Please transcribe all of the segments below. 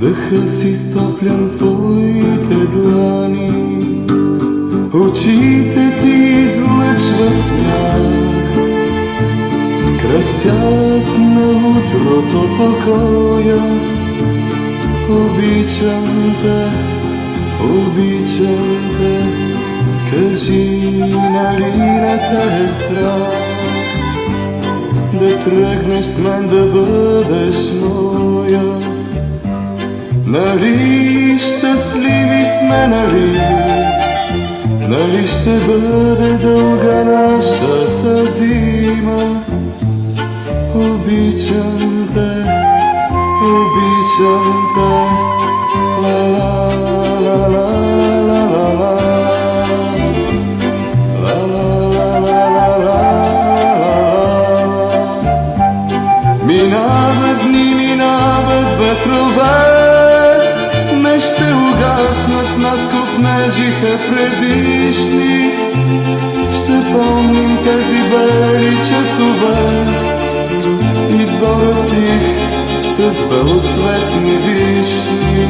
дъха си стоплян твоите длани, очите ти излъчват смях, красят на утрото покоя. Обичам те, кажи, нали не те е страх да тръгнеш с мен, да бъдеш моя? Нали щастливи сме, нали ще бъде дълга нашата зима? Обичам те, ла ла ла ла ла ла ла. Минават дни, минават ветрове, не ще угаснат в нас копнежите предишни. Ще помним тези бели часове и дворът тих с белоцветни вишни.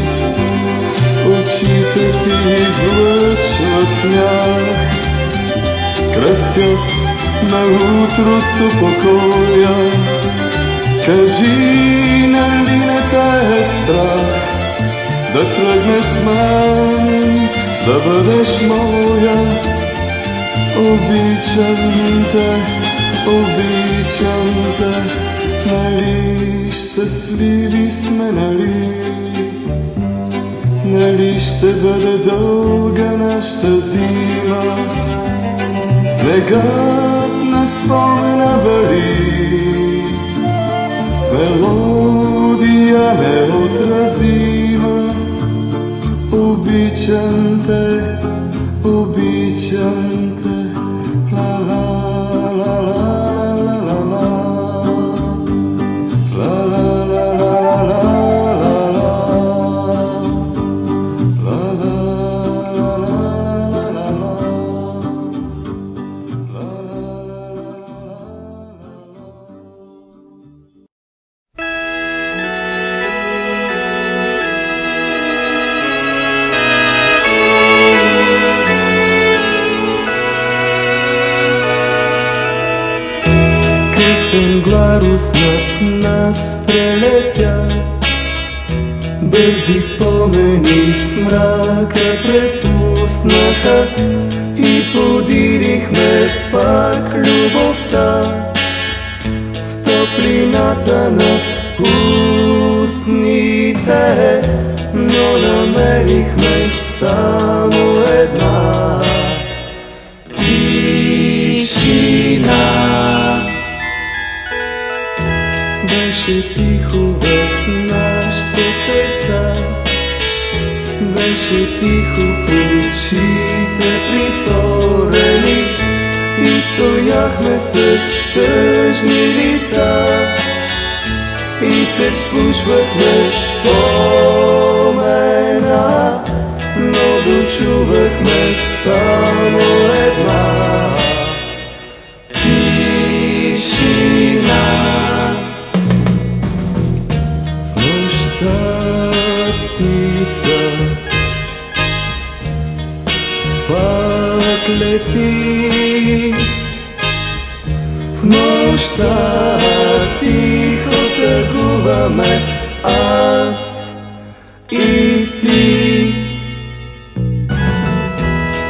Очите ти излъчват смях, красят на утрото покоя. Кажи, нали не те е страх да тръгнеш с мен, да бъдеш моя? Обичам те, нали щастливи сме, нали ще бъде дълга нашата зима? Снегът на спомена вали, мелодия неотразима. Обичам те, ла ла ла ла ла ла. Мгларост над нас прелетя, бързи спомени в мрака препуснаха и подирихме пак любовта в топлината на устните, но намерихме само една тишина. Беше тихо в нашите сърца, беше тихо в очите притворени и стояхме с тъжни лица и се вслушвахме в спомена, но дочувахме само една тишина. Птица пак лети в нощта, тихо тъгуваме аз и ти.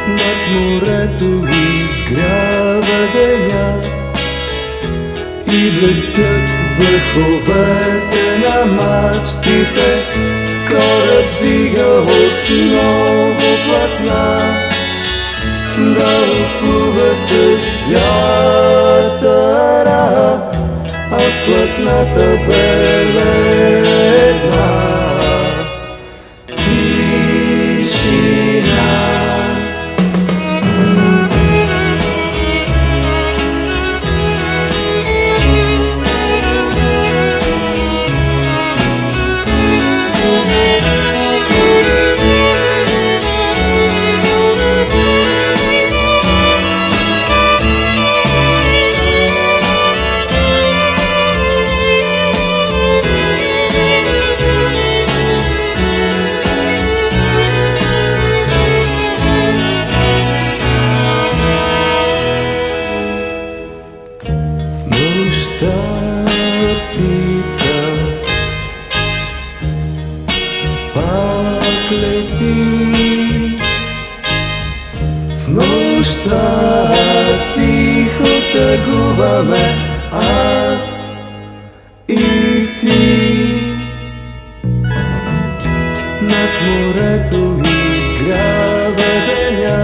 Над морето изгрява деня и блестят върховете на мачтите. Кораб дига отново платна, да отплува с вятъра, а в платната беледна тишина. лети. В нощта тихо тъгуваме аз и ти. Над морето изгрява деня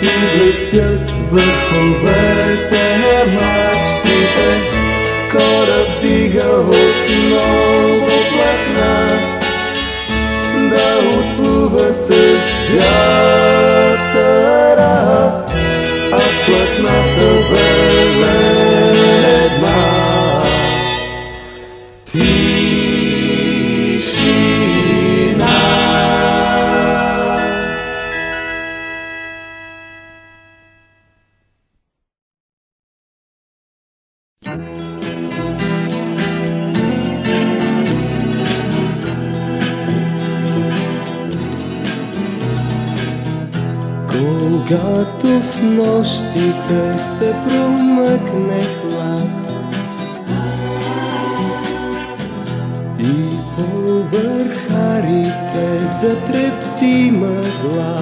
и блестят върховете на мачтите. Кораб дига отново платна, да отплува с вятъра, а платната веледна. Тишина. Когато в нощите се промъкне хлад и повърх харите затрепти мъгла,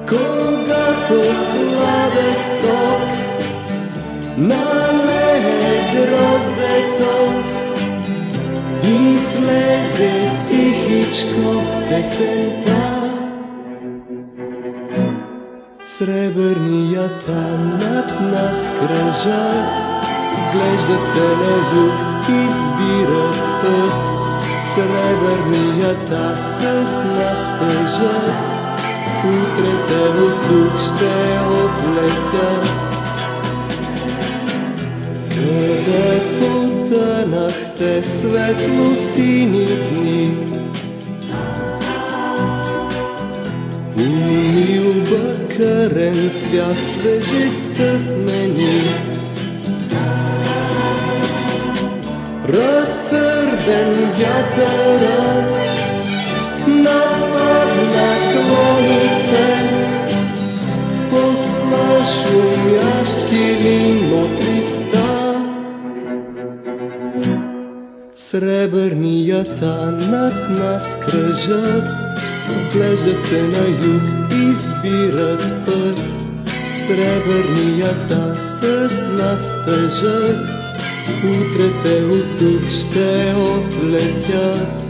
когато сладък сок налее гроздето и слезе тихичко песента, сребърнията над нас кръжат, глеждат се на юг и спират път. Сребърнията с нас тежат, утре те от тук ще отлетят. Къде потънахте светло-сини дни? Умил бъкърен цвят свежестта смени. Разсърден вятърът нападна клоните, посла шумящ килим от листа. Сребърнията над нас кръжат, глеждат се на юг и спират път. Сребърнията с нас тъжат, утре те от тук ще отлетят.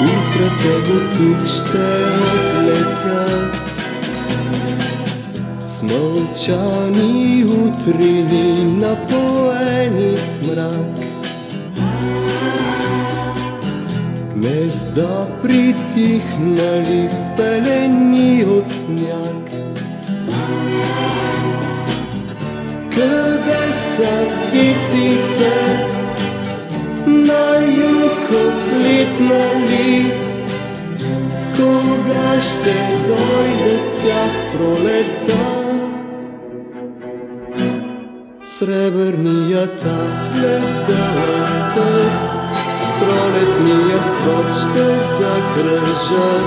Утре те от тук ще отлетят. С мълчани утрини, напоени с мрак, гнезда притихнали в пелени от сняг. Къде са птиците на юг отлитнали? Кога ще дойде с тях пролета? Сребърнията след дълъг път, пролетния свод ще закръжат.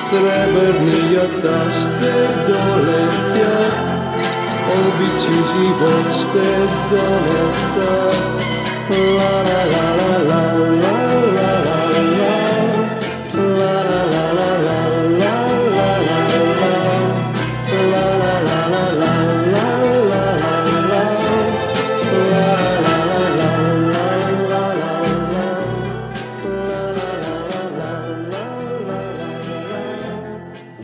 Сребърнията ще долетят, обичи живот ще донесат. Ла ла ла ла ла ла ла.